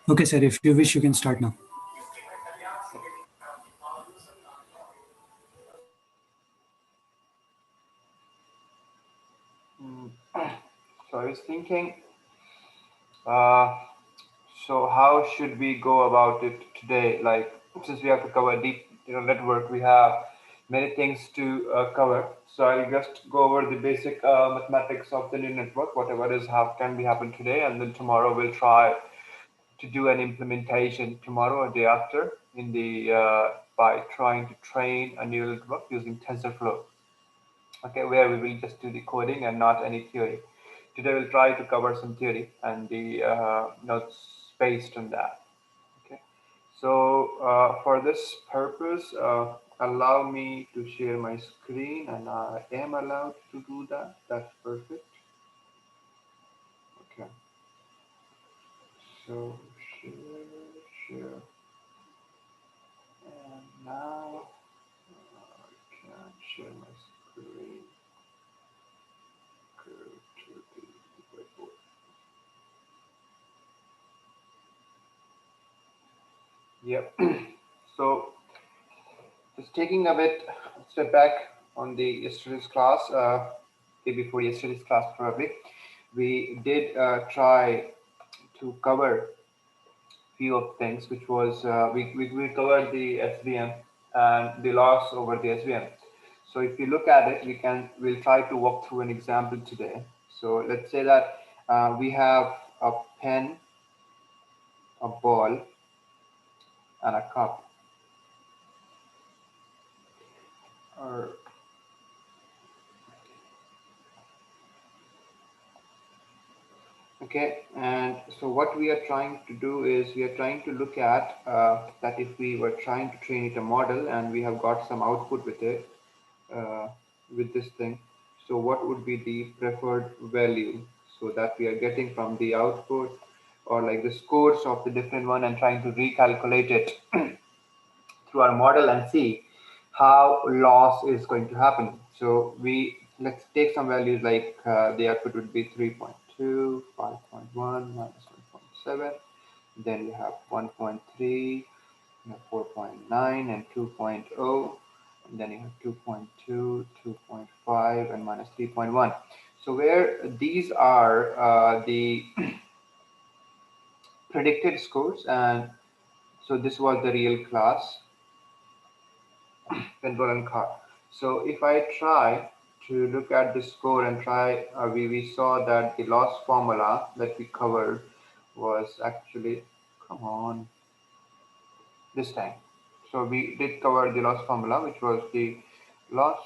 Okay, sir, if you wish, you can start now. Mm, So I was thinking, uh, so how should we go about it today? Like, since we have to cover deep, network, we have many things to cover. So I'll just go over the basic mathematics of the neural network, whatever is can be happen today, and then tomorrow we'll try to do an implementation tomorrow or day after in the by trying to train a neural network using TensorFlow. Okay, where we will just do the coding and not any theory. Today we'll try to cover some theory and the notes based on that. Okay, so for this purpose, allow me to share my screen, and I am allowed to do that. That's perfect. Okay, so share, share, and now I can share my screen. Go to the whiteboard. Yep. So just taking a bit step back on the yesterday's class, day before yesterday's class probably, we did try to cover few of things, which was we covered the SVM and the loss over the SVM. So if you look at it, we'll try to walk through an example today. So let's say that we have a pen, a ball, and a cup. Or Okay, and so what we are trying to do is we are trying to look at that if we were trying to train it a model and we have got some output with it, uh, with this thing. So what would be the preferred value so that we are getting from the output, or like the scores of the different one, and trying to recalculate it through our model and see how loss is going to happen. So let's take some values like the output would be 3.2, 5.1, minus 1.7. Then you have 1.3, you have 4.9, and 2.0. And then you have 2.2, 2.5, and minus 3.1. So where these are the predicted scores, and so this was the real class Penrod and Carr. So if I try to look at the score and try, we saw that the loss formula that we covered was actually, come on, this time. So we did cover the loss formula, which was the loss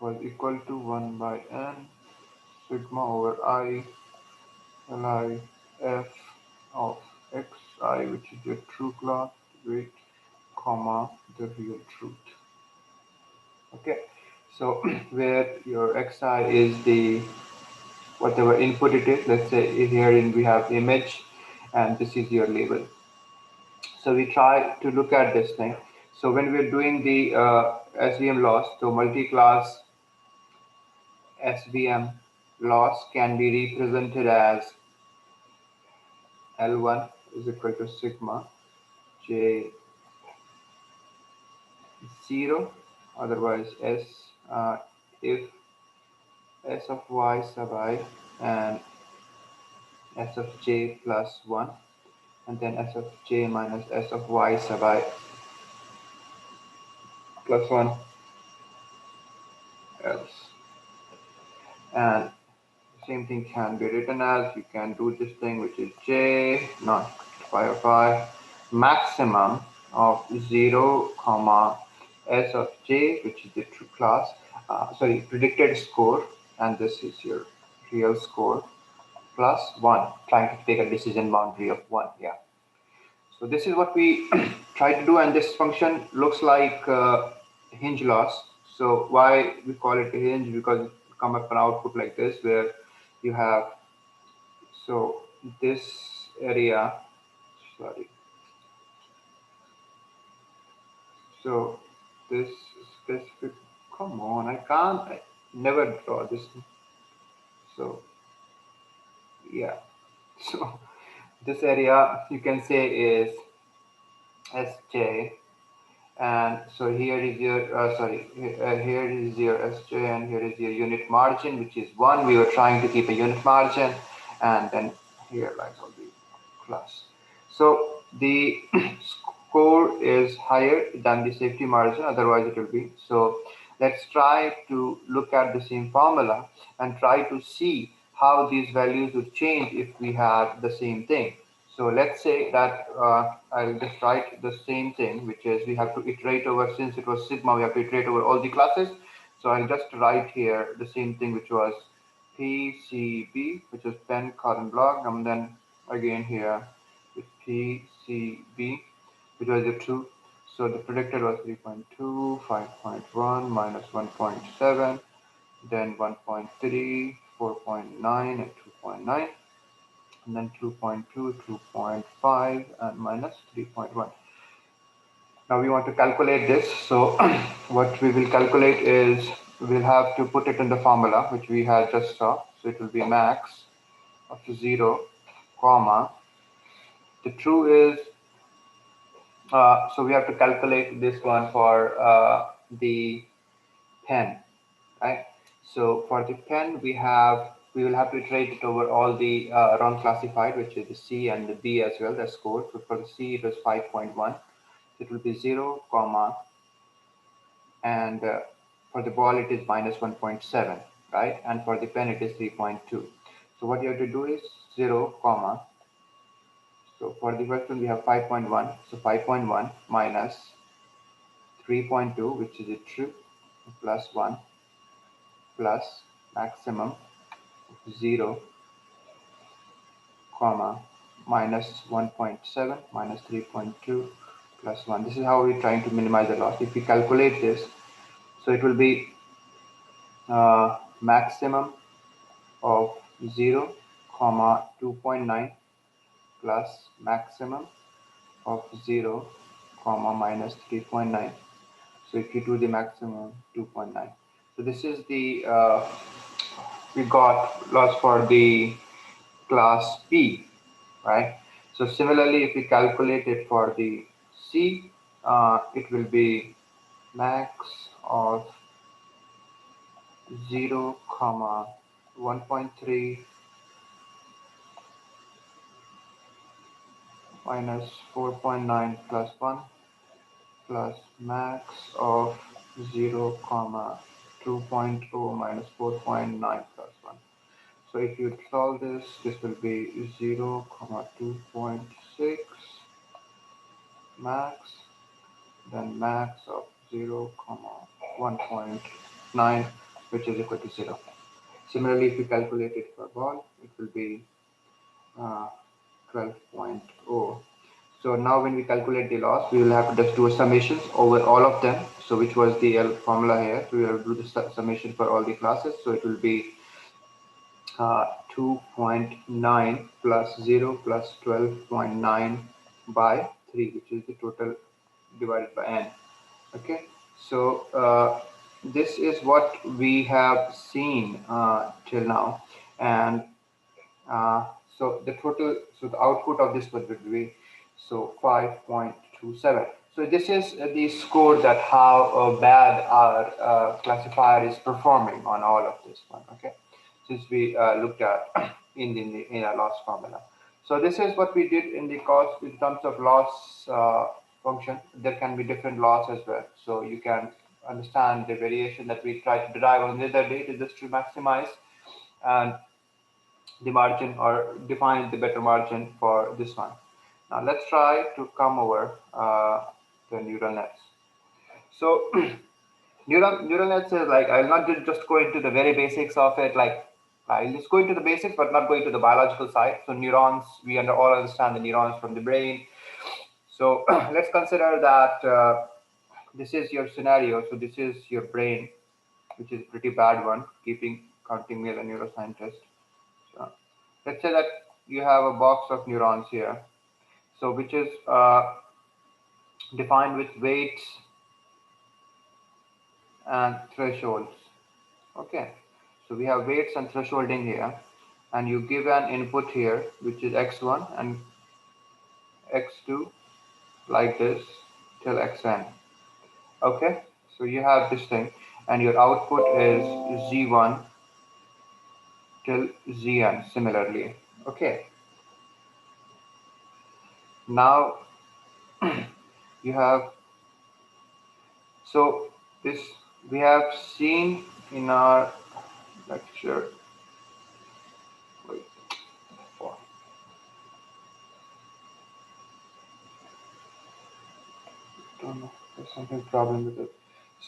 was equal to 1 by n sigma over I li f of xi, which is the true class weight, comma, the real truth. Okay, so where your xi is the whatever input it is. Let's say here we have image, and this is your label. So we try to look at this thing. So when we're doing the SVM loss, so multi-class SVM loss can be represented as L1 is equal to sigma J 0, otherwise S, if S of y sub I and S of j plus 1, and then S of j minus S of y sub I plus 1 else. And same thing can be written as, you can do this thing, which is j not phi of I maximum of 0 comma S of j, which is the true class, sorry, predicted score, and this is your real score, plus 1, trying to take a decision boundary of 1. Yeah. So this is what we try to do, and this function looks like hinge loss. So why we call it a hinge? Because it come up an output like this, where you have, so this area, sorry, so this specific, come on, I can't. never draw this. So yeah, so this area you can say is Sj, and so here is your here is your Sj, and here is your unit margin, which is 1. We were trying to keep a unit margin, and then here lies all the class. So the score is higher than the safety margin, otherwise it will be. So let's try to look at the same formula and try to see how these values would change if we had the same thing. So let's say that I'll just write the same thing, which is we have to iterate over, since it was sigma, we have to iterate over all the classes. So I'll just write here the same thing, which was PCB, which is pen carbon block, and then again here with PCB, which was the 2. So the predicted was 3.2, 5.1, minus 1.7, then 1.3, 4.9, and 2.9, and then 2.2, 2.5, and minus 3.1. Now we want to calculate this. So what we will calculate is we'll have to put it in the formula, which we had just saw. So it will be max of 0, comma. The true is, so we have to calculate this one for the pen, right? So for the pen, we will have to iterate it over all the round classified, which is the C and the B as well, the score. So for the C, it was 5.1. It will be 0, comma, and for the ball, it is minus 1.7, right? And for the pen, it is 3.2. So what you have to do is 0, comma. So for the first one, we have 5.1. So 5.1 minus 3.2, which is a true, plus 1, plus maximum 0, comma, minus 1.7, minus 3.2, plus 1. This is how we're trying to minimize the loss. If we calculate this, so it will be maximum of 0, comma, 2.9, plus maximum of 0, comma, minus 3.9. So if you do the maximum, 2.9. So this is the we got loss for the class B, right? So similarly, if we calculate it for the C, it will be max of 0, comma, 1.3, minus 4.9, plus 1, plus max of 0, comma, 2.0, minus 4.9, plus 1. So if you solve this, this will be 0, comma, 2.6 max, then max of 0, comma, 1.9, which is equal to 0. Similarly, if you calculate it for ball, it will be 12.0. So now when we calculate the loss, we will have to just do a summation over all of them. So which was the formula here. So we will do the summation for all the classes. So it will be 2.9 plus 0 plus 12.9 by 3, which is the total divided by n. Okay, so this is what we have seen till now, and so the total, so the output of this would be so 5.27. So this is the score that how bad our classifier is performing on all of this one. Okay, since we looked at in our loss formula. So this is what we did in the cost in terms of loss function. There can be different loss as well. So you can understand the variation that we try to derive on the other day just to maximize and the margin or define the better margin for this one. Now let's try to come over the neural nets. So neural nets is like, I'll not just go into the very basics of it, like I'll just go into the basics, but not go into the biological side. So neurons, we all understand the neurons from the brain. So let's consider that this is your scenario. So this is your brain, which is a pretty bad one, counting me as a neuroscientist. So let's say that you have a box of neurons here. So which is defined with weights and thresholds. Okay, so we have weights and thresholding here, and you give an input here, which is x1 and x2, like this till xn. Okay, so you have this thing, and your output is z1 till zn similarly. Okay, now you have, so this we have seen in our lecture. Wait, oh, don't know, there's something problem with it.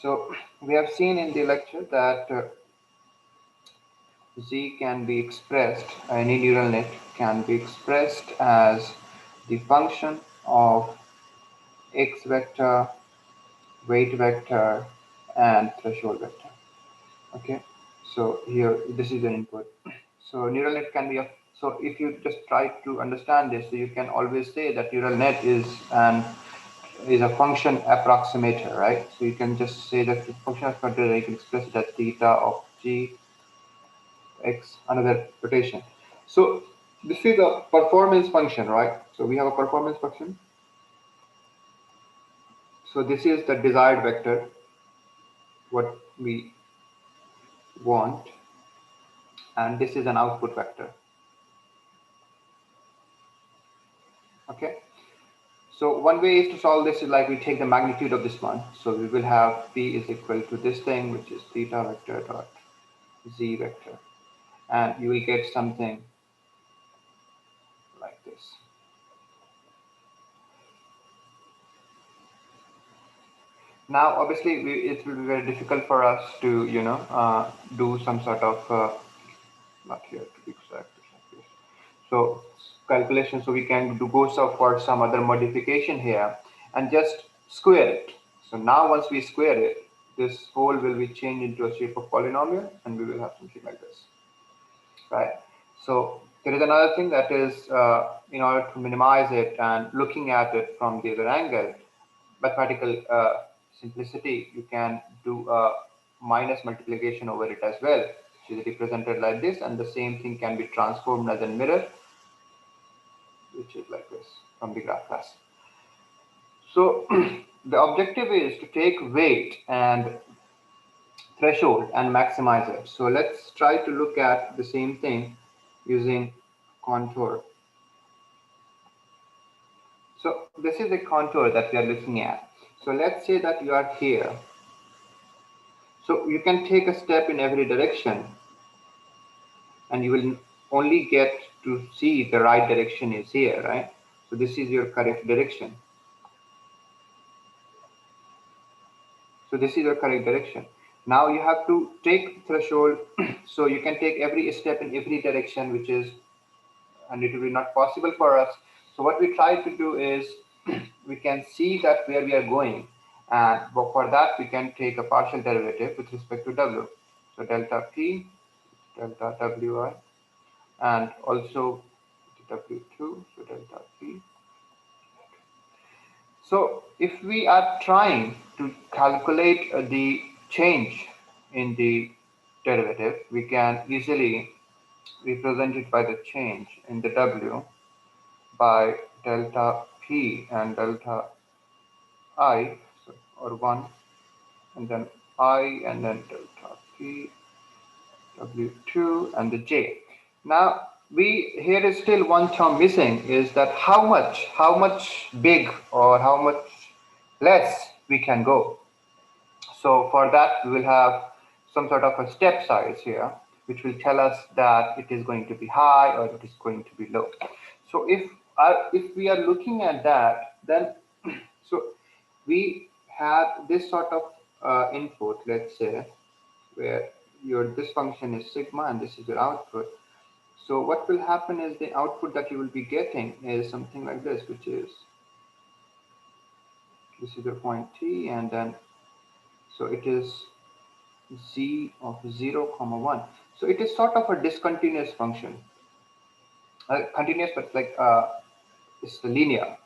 So we have seen in the lecture that Z can be expressed, any neural net can be expressed as the function of x vector, weight vector, and threshold vector. Okay, so here this is an input. So neural net can be a, so if you just try to understand this, so you can always say that neural net is a function approximator, right? So you can just say that the function approximator, you can express it as theta of g x another rotation. So this is a performance function, right? So we have a performance function. So this is the desired vector, what we want, and this is an output vector. Okay. So one way is to solve this is like we take the magnitude of this one. So we will have p is equal to this thing, which is theta vector dot z vector, and you will get something like this. Now, obviously, it will be very difficult for us to, do some sort of, not here to be exact. So calculation, so we can go for some other modification here and just square it. So now once we square it, this whole will be changed into a shape of polynomial, and we will have something like this, right? So there is another thing that is, in order to minimize it and looking at it from the other angle, mathematical simplicity, you can do a minus multiplication over it as well, which is represented like this, and the same thing can be transformed as a mirror, which is like this from the graph class. So the objective is to take weight and threshold and maximize it. So let's try to look at the same thing using contour. So this is a contour that we are looking at. So let's say that you are here. So you can take a step in every direction, and you will only get to see the right direction is here, right? So this is your correct direction. So this is your correct direction. Now you have to take threshold. So you can take every step in every direction, which is, and it will be not possible for us. So what we try to do is we can see that where we are going. And for that, we can take a partial derivative with respect to W. So delta P, delta Wi, and also W2, so delta P. So if we are trying to calculate the change in the derivative, we can easily represent it by the change in the W by delta P and delta I, so, or 1, and then I, and then delta P, W2, and the J. Now, here is still one term missing, is that how much big or how much less we can go. So for that, we will have some sort of a step size here, which will tell us that it is going to be high or it is going to be low. So if we are looking at that, then so we have this sort of input, let's say, where this function is sigma and this is your output. So what will happen is the output that you will be getting is something like this, which is, this is your point t, and then so it is z of 0, 1. So it is sort of a discontinuous function. Continuous, but like it's linear.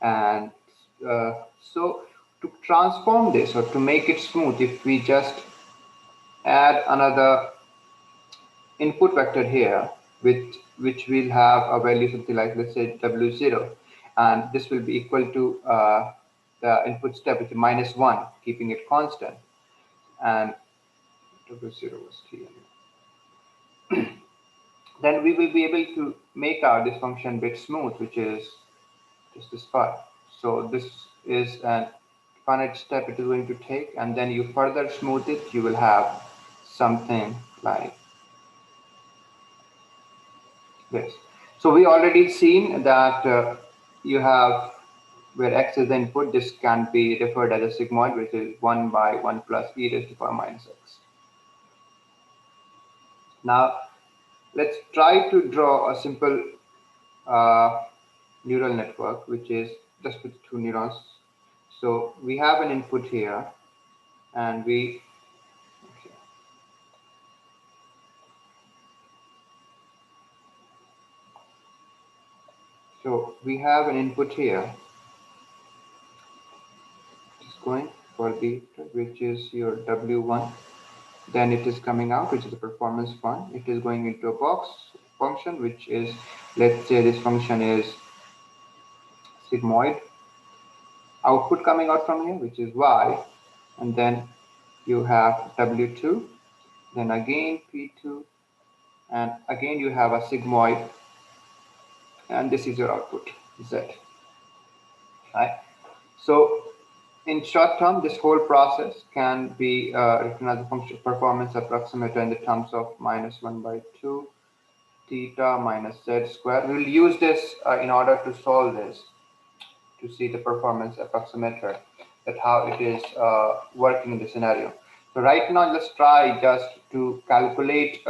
And so to transform this or to make it smooth, if we just add another input vector here, which will have a value something like, let's say, W0, and this will be equal to the input step, which is -1, keeping it constant, and W0 was T. Then we will be able to make out this function bit smooth, which is just this part. So this is an finite step it is going to take, and then you further smooth it, you will have something like this. So we already seen that you have where x is the input, this can be referred as a sigmoid, which is 1 by 1 plus e raised to the power minus x. Now let's try to draw a simple neural network, which is just with two neurons. So we have an input here, and we okay. So we have an input here, just going for the, which is your W1. Then it is coming out, which is the performance one. It is going into a box function, which is, let's say this function is sigmoid. Output coming out from here, which is y, and then you have W2, then again P2, and again you have a sigmoid, and this is your output Z. Right. So in short term, this whole process can be written as a function performance approximator in the terms of -1 by 2 theta minus z square. We will use this in order to solve this, to see the performance approximator, that how it is working in the scenario. So right now, let's try just to calculate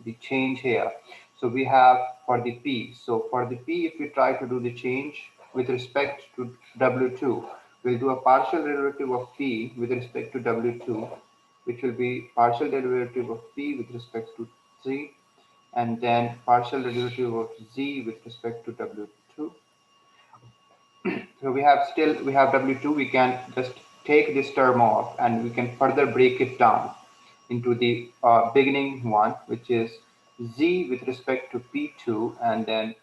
the change here. So we have for the p. So for the p, if we try to do the change with respect to W2, we'll do a partial derivative of p with respect to W2, which will be partial derivative of p with respect to z, and then partial derivative of z with respect to W2. So we have W2, we can just take this term off, and we can further break it down into the beginning one, which is z with respect to P2, and then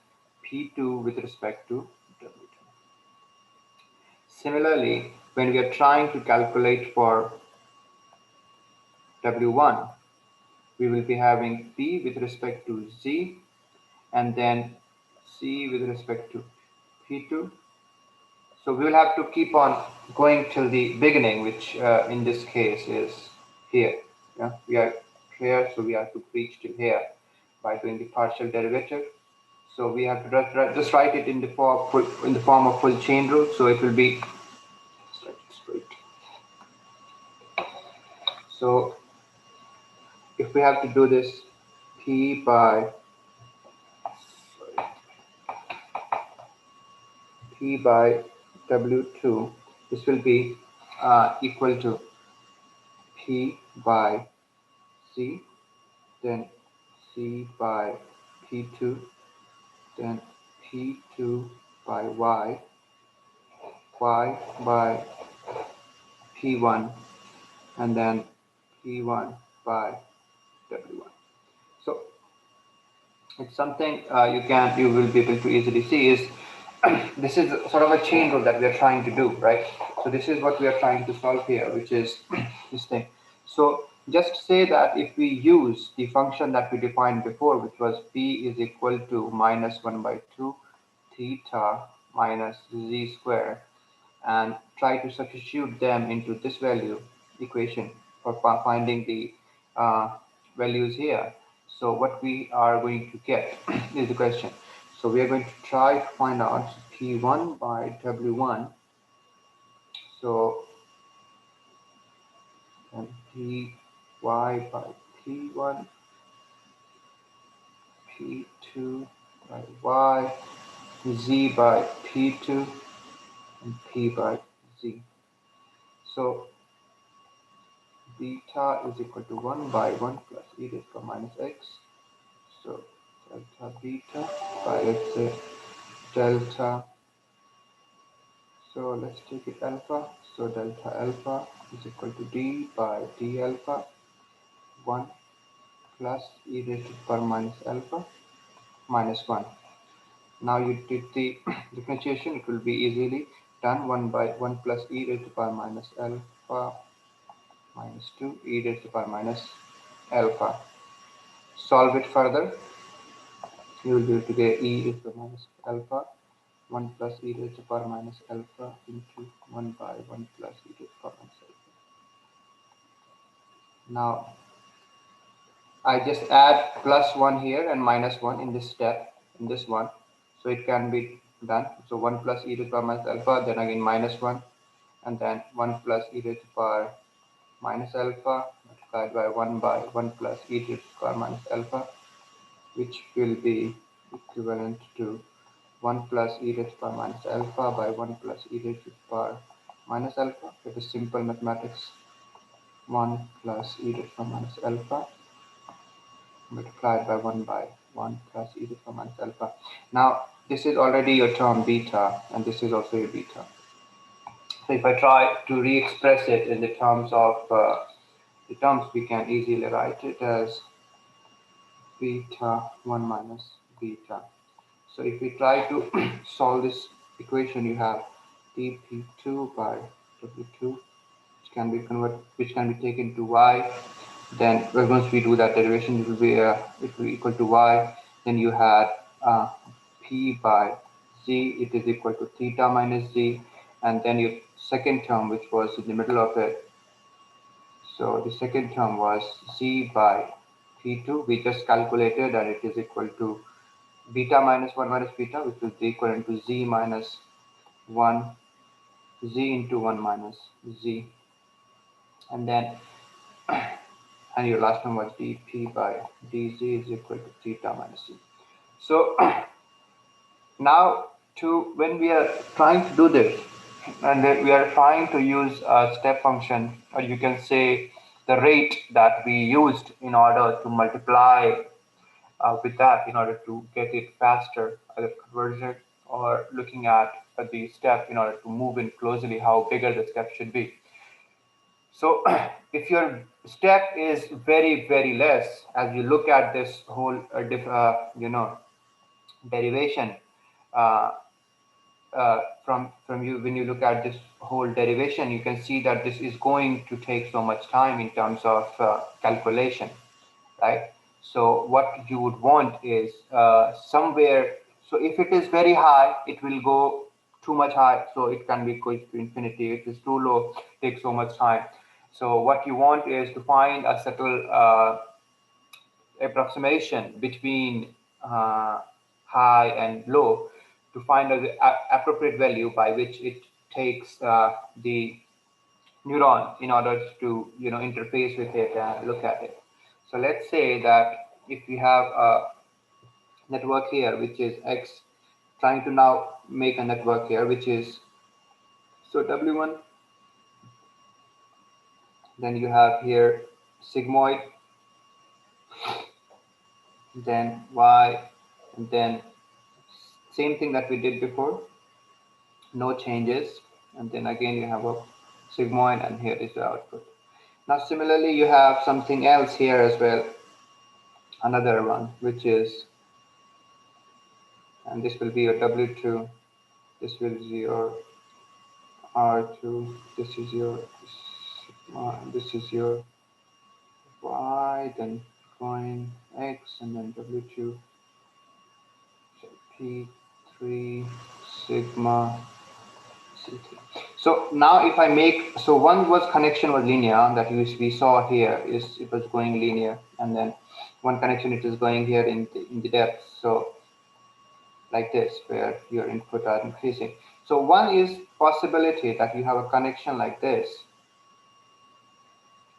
P2 with respect to W2. Similarly, when we are trying to calculate for W1, we will be having P with respect to Z, and then C with respect to P2. So we will have to keep on going till the beginning, which in this case is here. Yeah, we are here, so we have to reach to here by doing the partial derivative. So we have to just write it in the form of full chain rule. So it will be straight. So if we have to do this, P by W2, this will be equal to P by C, then C by P2, then P2 by Y by P1, and then P1 by W1. So it's something you will be able to easily see is this is sort of a chain rule that we are trying to do, right? So this is what we are trying to solve here, which is this thing. So just say that if we use the function that we defined before, which was p is equal to -1 by 2 theta minus z square, and try to substitute them into this value equation for finding the values here. So what we are going to get is the question. So we are going to try to find out P1 by W1. So and Py by P1, P2 by Y, Z by P2, and P by Z. So beta is equal to 1 by 1 plus e raised to minus x. So delta beta by, let's say, delta. So let's take it alpha. So delta alpha is equal to d by d alpha 1 plus e raised to the power minus alpha minus 1. Now you did the differentiation, it will be easily done. 1 by 1 plus e raised to the power minus alpha minus 2 e raised to the power minus alpha. Solve it further. You will be able to get e raised to the power minus alpha 1 plus e raised to the power minus alpha into 1 by 1 plus e raised to the power minus alpha. Now I just add plus 1 here and minus 1 in this step, in this one. So it can be done. So 1 plus e to the power minus alpha, then again minus 1, and then 1 plus e to the power minus alpha multiplied by 1 plus e to the power minus alpha, which will be equivalent to 1 plus e to the power minus alpha by 1 plus e to the power minus alpha. It is simple mathematics. 1 plus e to the power minus alpha multiplied by 1 by 1 plus e to the power minus alpha. Now, this is already your term beta, and this is also your beta. So if I try to re-express it in the terms of the terms, we can easily write it as beta 1 minus beta. So if we try to solve this equation, you have dp2 by w2, which can be taken to y. Then once we do that derivation, it will be equal to y. Then you had p by z, it is equal to theta minus z, and then your second term, which was in the middle of it. So the second term was z by p2. We just calculated, and it is equal to beta minus 1 minus beta, which will be equivalent to z minus 1, z into 1 minus z, and then and your last one was dp by dz is equal to theta minus z. So now when we are trying to do this, and then we are trying to use a step function, or you can say the rate that we used in order to multiply with that in order to get it faster, either conversion or looking at the step in order to move in closely, how bigger the step should be. So if your step is very, very less, as you look at this whole, derivation, uh, from you, when you look at this whole derivation, you can see that this is going to take so much time in terms of calculation, right? So what you would want is somewhere, so if it is very high, it will go too much high, so it can be going to infinity. If it's too low, it takes so much time. So what you want is to find a subtle approximation between high and low to find the appropriate value by which it takes the neuron in order to interface with it and look at it. So let's say that if we have a network here which is x, trying to now make a network here which is, so w1, then you have here sigmoid, then y, and then same thing that we did before, no changes, and then again you have a sigmoid, and here is the output. Now similarly you have something else here as well, another one, which is, and this will be your w2, this will be your r2, this is your sigma, this is your y, then going x, and then w2, so p3 sigma c3. So now if I make, so one was connection was linear, that we saw here is it was going linear, and then one connection it is going here in the depth, so like this, where your input are increasing. So one is possibility that you have a connection like this,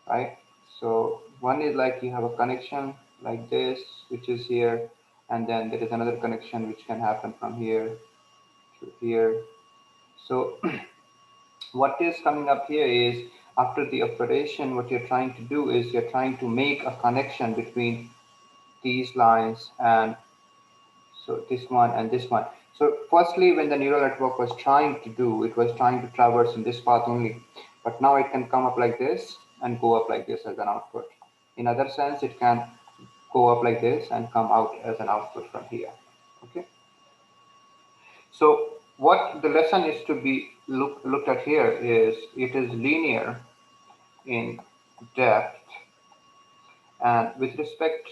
right? So one is like you have a connection like this, which is here, and then there is another connection which can happen from here to here. So what is coming up here is, after the operation, what you're trying to do is you're trying to make a connection between these lines, and so this one and this one. So firstly, when the neural network was trying to do, it was trying to traverse in this path only, but now it can come up like this and go up like this as an output. In other sense, it can go up like this and come out as an output from here. Okay. So what the lesson is to be looked at here is it is linear in depth, and with respect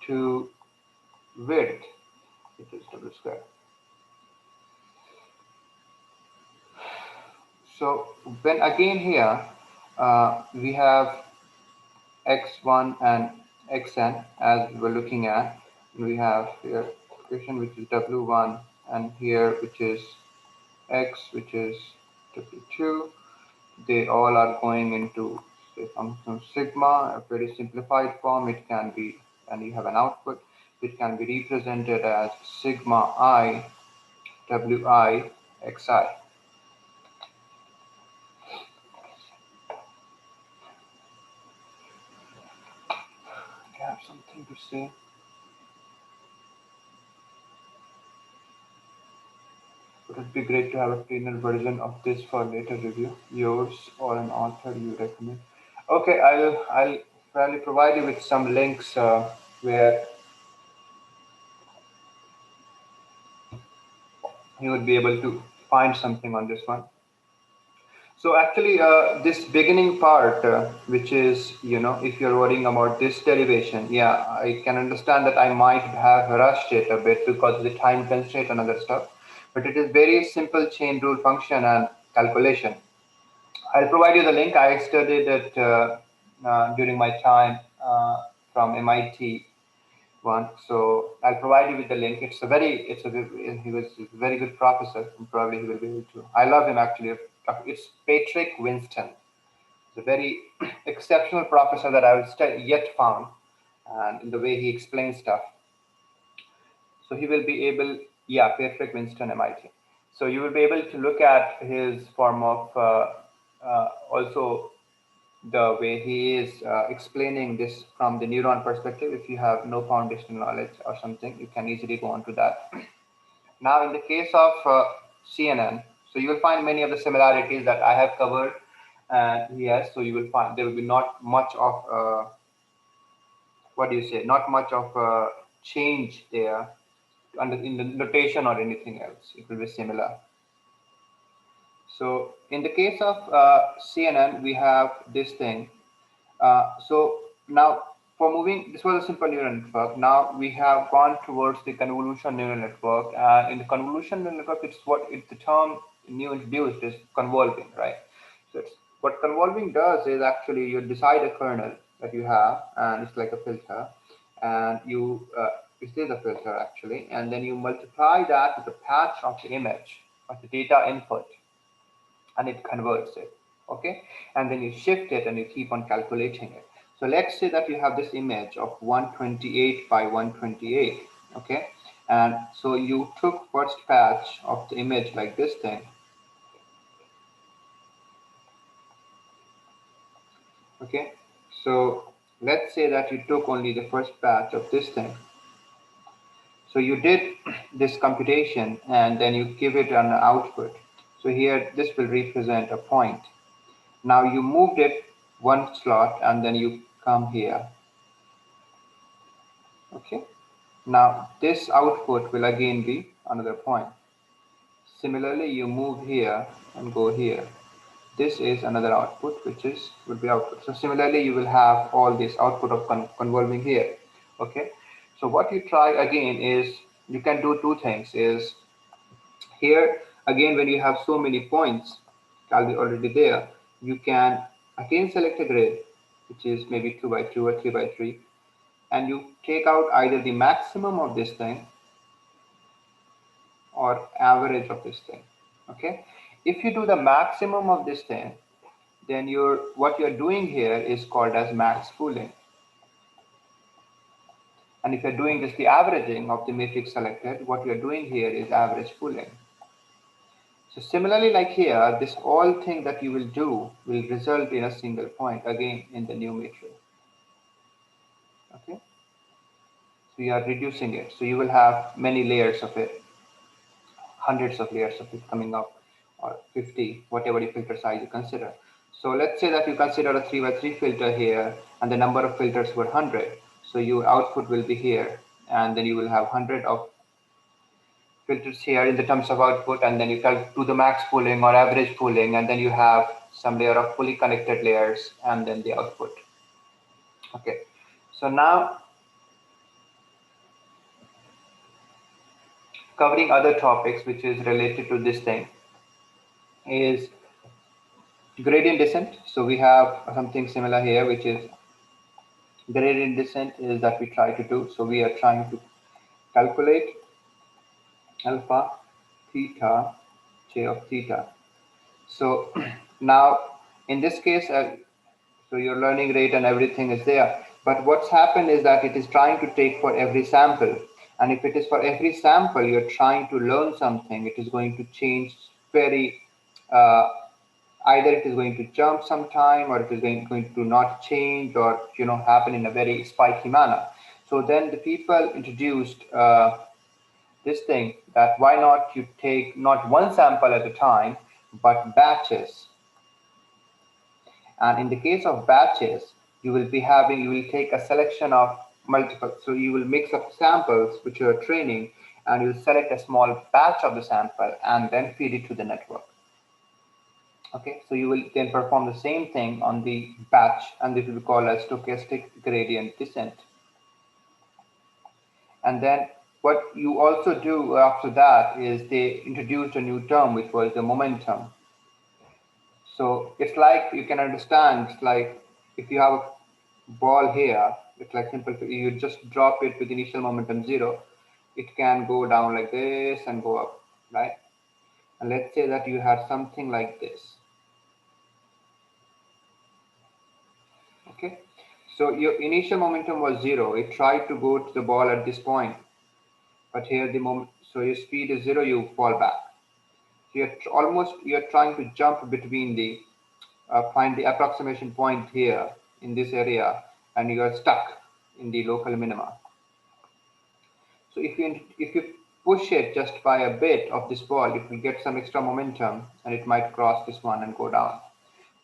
to width, it is W square. So when again here we have x1 and xn as we were looking at, we have here equation which is W1, and here which is x, which is W2. They all are going into say function sigma, a very simplified form. It can be, and you have an output, which can be represented as sigma I Wi xi. I have something to say. Would it be great to have a cleaner version of this for later review? Yours or an author you recommend? Okay, I'll probably provide you with some links where you would be able to find something on this one. So actually, this beginning part, which is, if you're worrying about this derivation, yeah, I can understand that I might have rushed it a bit because of the time constraint and other stuff. But it is very simple chain rule function and calculation. I'll provide you the link. I studied it during my time from MIT one. So I'll provide you with the link. He was a very good professor, and probably he will be able to. I love him actually. It's Patrick Winston. He's a very exceptional professor that I've yet found, and in the way he explains stuff. So he will be able, yeah, Patrick Winston, MIT. So you will be able to look at his form of also the way he is explaining this from the neuron perspective. If you have no foundational knowledge or something, you can easily go on to that. Now, in the case of CNN, so you will find many of the similarities that I have covered. Yes, so you will find there will be not much of what do you say? Not much of change there in the notation or anything else. It will be similar. So in the case of CNN, we have this thing. So now for moving, this was a simple neural network. Now we have gone towards the convolution neural network. In the convolution neural network, it's the term new introduced is convolving, right? So what convolving does is actually you decide a kernel that you have, and it's like a filter, and it is a filter actually, and then you multiply that with a patch of the image of the data input, and it converts it. Okay, and then you shift it and you keep on calculating it. So let's say that you have this image of 128 by 128. Okay, and so you took first patch of the image like this thing. Okay, so let's say that you took only the first patch of this thing. So you did this computation and then you give it an output. So here this will represent a point. Now you moved it one slot and then you come here. Okay. Now this output will again be another point. Similarly, you move here and go here. This is another output, which would be output. So similarly, you will have all this output of convolving here. Okay. So what you try again is you can do two things. Is here again when you have so many points already there, you can again select a grid, which is maybe 2 by 2 or 3 by 3, and you take out either the maximum of this thing or average of this thing. Okay, if you do the maximum of this thing, then what you're doing here is called as max pooling. And if you're doing just the averaging of the matrix selected, what you're doing here is average pooling. So similarly, like here, this all thing that you will do will result in a single point again in the new matrix. Okay, so you are reducing it. So you will have many layers of it, hundreds of layers of it coming up, or 50, whatever the filter size you consider. So let's say that you consider a 3 by 3 filter here, and the number of filters were 100. So your output will be here, and then you will have 100 of filters here in the terms of output, and then you can do the max pooling or average pooling, and then you have some layer of fully connected layers, and then the output. Okay, so now covering other topics which is related to this thing is gradient descent. So we have something similar here, which is gradient descent is that we try to do. So we are trying to calculate alpha theta j of theta. So now in this case, so your learning rate and everything is there. But what's happened is that it is trying to take for every sample. And if it is for every sample, you're trying to learn something, it is going to change very, either it is going to jump sometime, or it is going to not change, or happen in a very spiky manner. So then the people introduced this thing that why not you take not one sample at a time, but batches. And in the case of batches, you will take a selection of multiple. So you will mix up samples which you are training, and you select a small batch of the sample and then feed it to the network. Okay, so you will then perform the same thing on the batch, and this will be called as stochastic gradient descent. And then what you also do after that is they introduced a new term, which was the momentum. So it's like, you can understand, it's like if you have a ball here, it's like simple, you just drop it with initial momentum 0, it can go down like this and go up, right? And let's say that you had something like this. Okay, so your initial momentum was 0, it tried to go to the ball at this point, but here the moment, so your speed is 0, you fall back. You're trying to jump between the find the approximation point here in this area, and you are stuck in the local minima. So if you push it just by a bit of this ball, it will get some extra momentum, and it might cross this one and go down.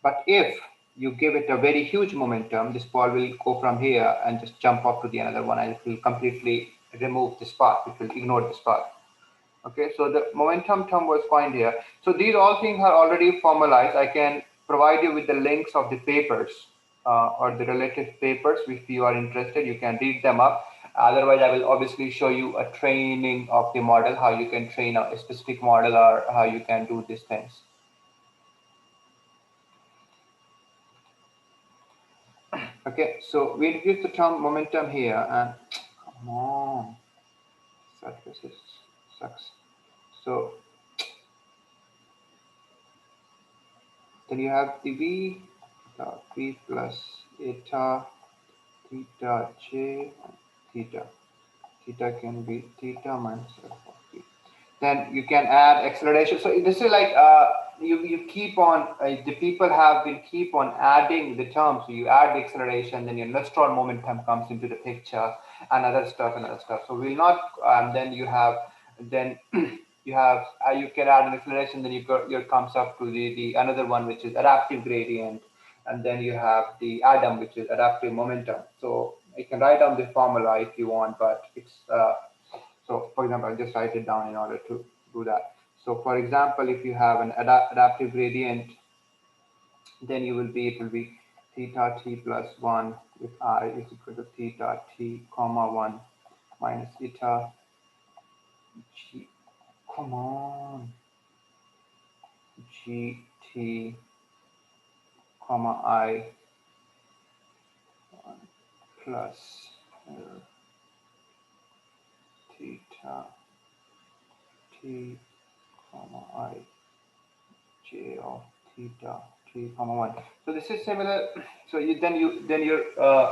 But if you give it a very huge momentum, this ball will go from here and just jump off to the another one, and it will completely remove this path. It will ignore this path. Okay, so the momentum term was coined here. So these all things are already formalized. I can provide you with the links of the papers or the related papers. If you are interested, you can read them up. Otherwise, I will obviously show you a training of the model, how you can train a specific model, or how you can do these things. Okay, so we introduce the term momentum here, and come on, surfaces sucks. So then you have the v plus eta theta j theta. Theta can be theta minus alpha v. Then you can add acceleration. So this is like you keep on the people have been keep on adding the terms. So you add the acceleration, then your neutron momentum comes into the picture, and other stuff. So we'll not. Then you have you can add an acceleration. Then your comes up to the another one, which is adaptive gradient, and then you have the ADAM, which is adaptive momentum. So you can write down the formula if you want, but it's so for example, I'll just write it down in order to do that. So for example, if you have an adaptive gradient, then it will be theta t plus 1 with I is equal to theta t comma 1 minus eta g, come on, gt comma I 1 plus theta t comma I j of theta t comma 1. So this is similar. So then your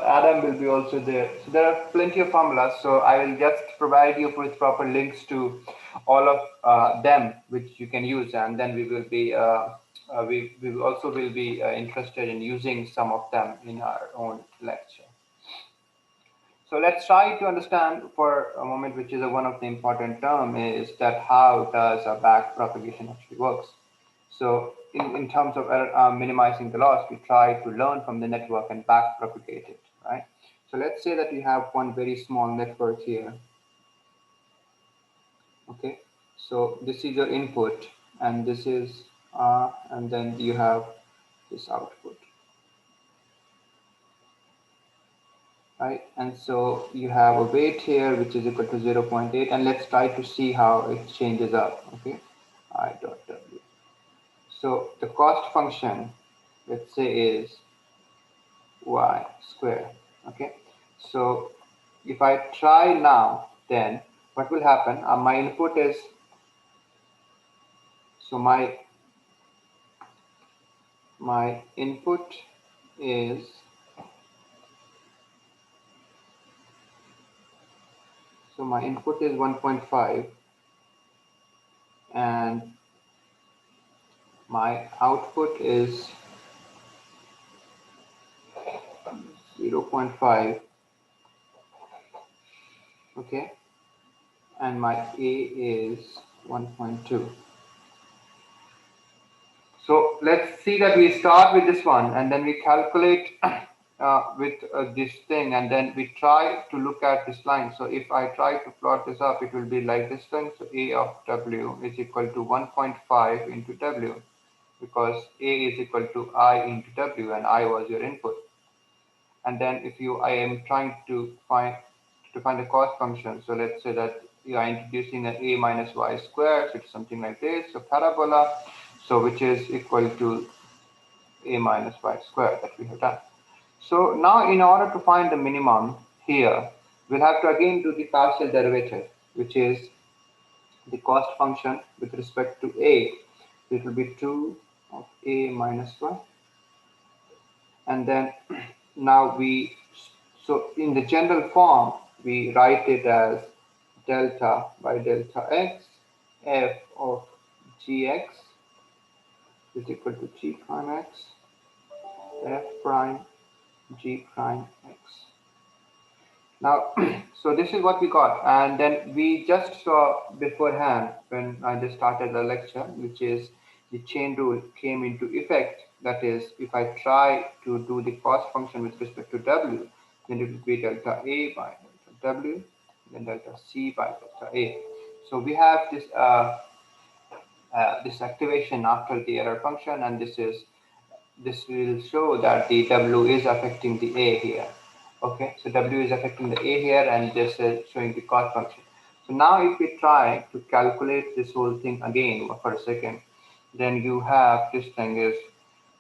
Adam will be also there. So there are plenty of formulas. So I will just provide you with proper links to all of them, which you can use, and then we will be we also will be interested in using some of them in our own lecture. So let's try to understand for a moment, which is one of the important term, is that how does a back propagation actually works. So in terms of minimizing the loss, we try to learn from the network and back propagate it, right? So let's say that you have one very small network here. Okay, so this is your input, and this is and then you have this output, right? And so you have a weight here which is equal to 0.8, and let's try to see how it changes up. Okay, I dot w. So the cost function, let's say, is y square. Okay, so if I try now, then what will happen? My input is, so my input is, so my input is 1.5 and my output is 0.5. Okay, and my A is 1.2. So let's see that we start with this one and then we calculate with this thing, and then we try to look at this line. So if I try to plot this up, it will be like this thing. So A of W is equal to 1.5 into W, because A is equal to I into W, and I was your input. And then if I am trying to find the cost function. So let's say that you are introducing an A minus Y square, so it's something like this. So parabola, so which is equal to A minus Y square that we have done. So now in order to find the minimum here, we'll have to again do the partial derivative, which is the cost function with respect to A. It will be 2 of A minus Y. And then now so in the general form, we write it as delta by delta x, f of gx is equal to g prime x, f prime g prime x. Now, so this is what we got. And then we just saw beforehand when I just started the lecture, which is the chain rule came into effect. That is, if I try to do the cost function with respect to W, then it will be delta A by delta W, then delta C by delta A. So we have this this activation after the error function, and this will show that the W is affecting the A here. Okay, so W is affecting the A here, and this is showing the cost function. So now if we try to calculate this whole thing again for a second, then you have this thing is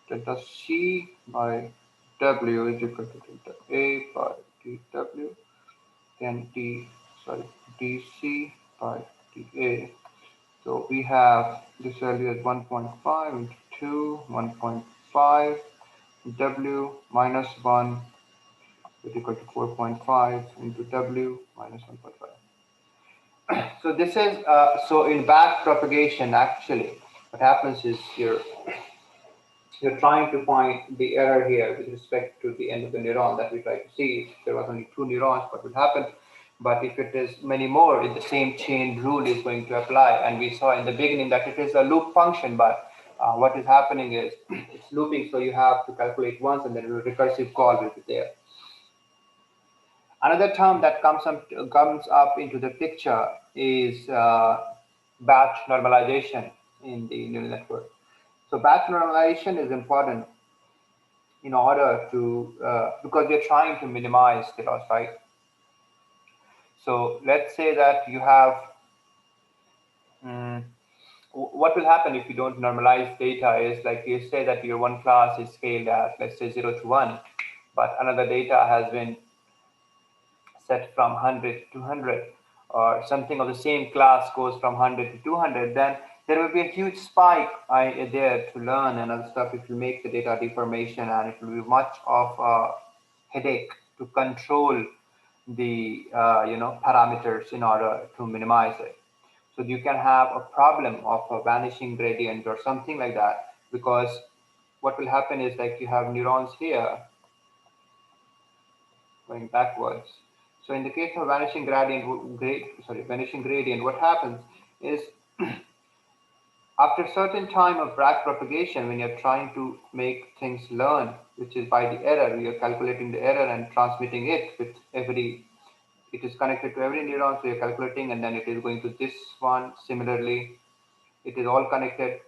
delta C by W is equal to delta A by dW, then dC by dA. So we have this value as 1.5 into 2, 1.5, W minus 1 is equal to 4.5 into W minus 1.5. So this is, so in back propagation, actually, what happens is you're trying to find the error here with respect to the end of the neuron that we try to see. If there was only 2 neurons, what would happen? But if it is many more, the same chain rule is going to apply. And we saw in the beginning that it is a loop function, but what is happening is it's looping, so you have to calculate once and then a recursive call will be there. Another term that comes up into the picture is batch normalization in the neural network. So batch normalization is important in order to, because you're trying to minimize the loss, right? So let's say that you have, what will happen if you don't normalize data is like you say that your one class is scaled at, let's say 0 to 1, but another data has been set from 100 to 100, or something of the same class goes from 100 to 200, then there will be a huge spike there to learn and other stuff. It will make the data deformation, and it will be much of a headache to control the parameters in order to minimize it. So you can have a problem of a vanishing gradient or something like that, because what will happen is like you have neurons here going backwards. So in the case of vanishing gradient, what happens is After a certain time of back propagation, when you're trying to make things learn, which is by the error, you're calculating the error and transmitting it with every, it is connected to every neuron, so you're calculating, and then it is going to this one. Similarly, it is all connected.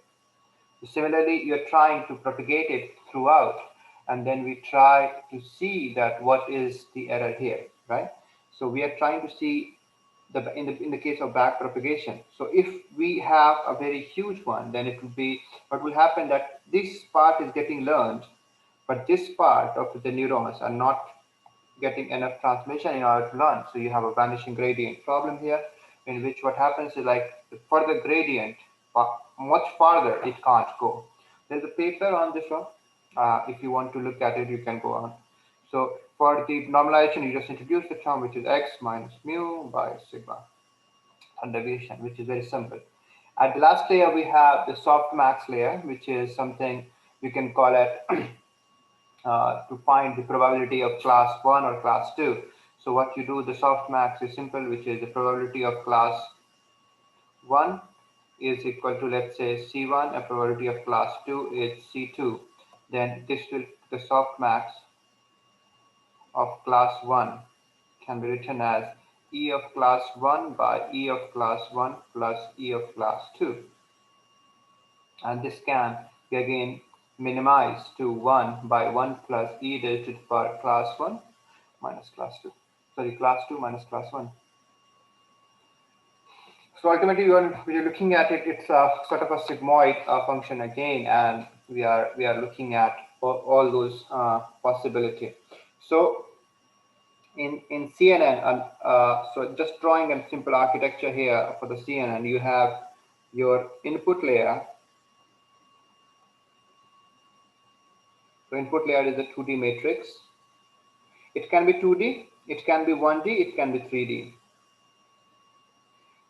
Similarly, you're trying to propagate it throughout, and then we try to see that what is the error here, right? So we are trying to see in the case of back propagation. So if we have a very huge one, then it will be, what will happen that this part is getting learned, but this part of the neurons are not getting enough transmission in order to learn. So you have a vanishing gradient problem here, in which what happens is like the further gradient, much farther it can't go. There's a paper on this one. If you want to look at it, you can go on. So for the normalization, you just introduce the term, which is x minus mu by sigma and deviation, which is very simple. At the last layer, we have the softmax layer, which is something you can call it to find the probability of class 1 or class 2. So what you do, the softmax is simple, which is the probability of class 1 is equal to, let's say, C1, and probability of class 2 is C2. Then this will, the softmax of class 1 can be written as E of class 1 by E of class 1 plus E of class 2. And this can be again minimized to 1 by 1 plus E raised to the power class 1 minus class 2. Sorry, class 2 minus class 1. So ultimately, when you're looking at it, it's a sort of a sigmoid function again, and we are looking at all those possibilities. So in CNN, so just drawing a simple architecture here for the CNN, you have your input layer. So input layer is a 2D matrix. It can be 2D, it can be 1D, it can be 3D.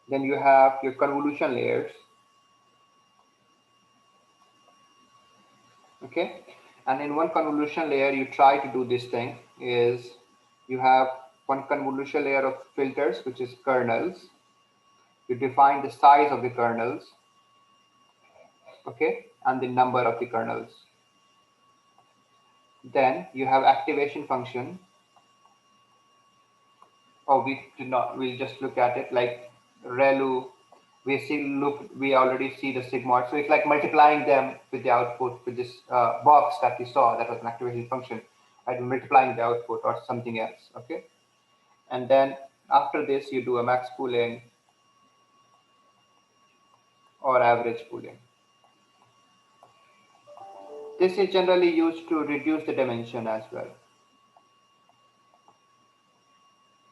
Then you have your convolution layers. Okay, and in one convolution layer, you try to do this thing is you have one convolution layer of filters, which is kernels. You define the size of the kernels, okay, and the number of the kernels. Then you have activation function. Oh, we did not, we'll just look at it like ReLU. We already see the sigmoid. So it's like multiplying them with the output with this box that we saw, that was an activation function, right? Multiplying the output or something else, okay? And then after this, you do a max pooling or average pooling. This is generally used to reduce the dimension as well.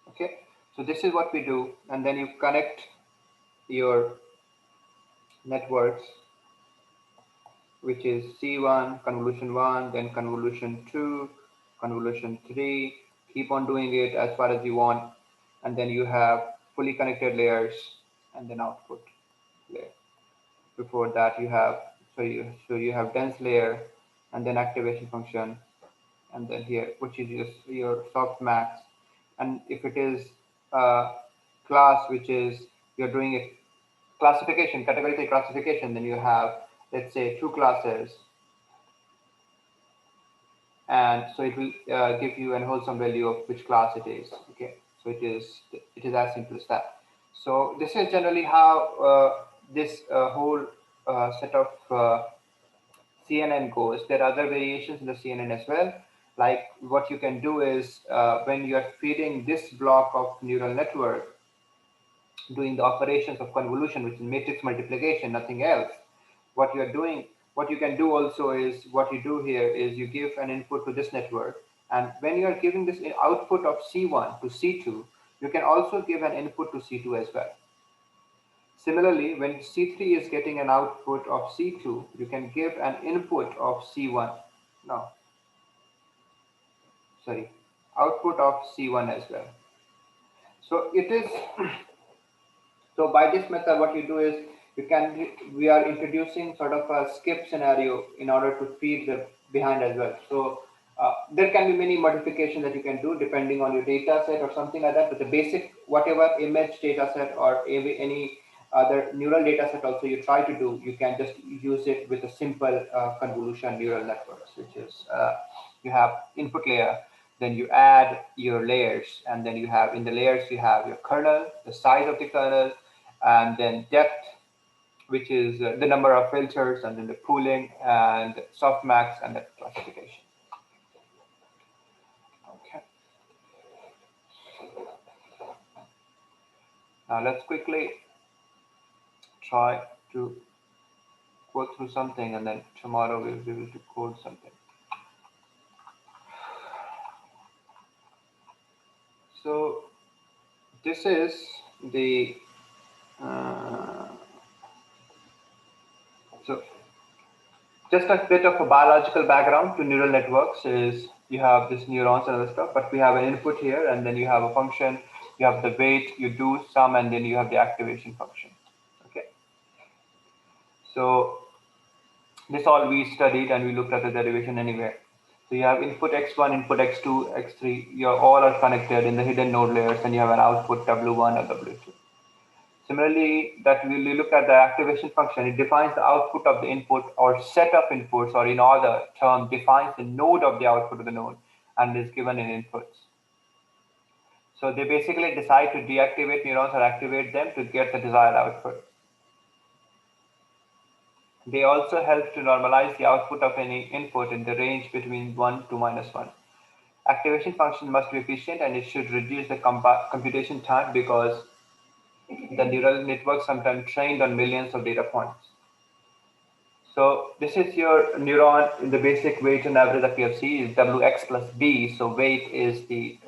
Okay, so this is what we do, and then you connect your networks, which is C1, convolution 1, then convolution 2, convolution 3, keep on doing it as far as you want, and then you have fully connected layers and then output layer. Before that you have, so you have dense layer and then activation function, and then here, which is just your softmax. And if it is a class, which is you're doing a classification, categorical classification, then you have, let's say, two classes, and so it will give you an wholesome value of which class it is. Okay, so it is as simple as that. So this is generally how this whole set of CNN goes. There are other variations in the CNN as well. Like what you can do is when you are feeding this block of neural network, doing the operations of convolution, which is matrix multiplication, nothing else. What you're doing, what you can do also is, what you do here is you give an input to this network, and when you are giving this output of C1 to C2, you can also give an input to C2 as well. Similarly, when C3 is getting an output of C2, you can give an input of C1. No, sorry, output of C1 as well. So it is, so by this method, what you do is we are introducing sort of a skip scenario in order to feed the behind as well. So there can be many modifications that you can do depending on your data set or something like that. But the basic, whatever image data set or any other neural data set also you try to do, you can just use it with a simple convolution neural networks, which is you have input layer, then you add your layers, and then you have in the layers you have your kernel, the size of the kernel, and then depth, which is the number of filters, and then the pooling and softmax and the classification. Okay. Now let's quickly try to go through something, and then tomorrow we'll be able to code something. So this is the so just a bit of a biological background to neural networks is you have this neurons and other stuff, but we have an input here, and then you have a function, you have the weight, you do some, and then you have the activation function. Okay. So this all we studied, and we looked at the derivation anywhere. So you have input x1, input x2, x3, you all are connected in the hidden node layers, and you have an output w1 or w2. Similarly, that we look at the activation function, it defines the output of the input or set of inputs, or in other term, defines the node of the output of the node and is given in inputs. So they basically decide to deactivate neurons or activate them to get the desired output. They also help to normalize the output of any input in the range between 1 to -1. Activation function must be efficient, and it should reduce the computation time because the neural network sometimes trained on millions of data points. So this is your neuron in the basic weight and average that we have seen is Wx plus B. So weight is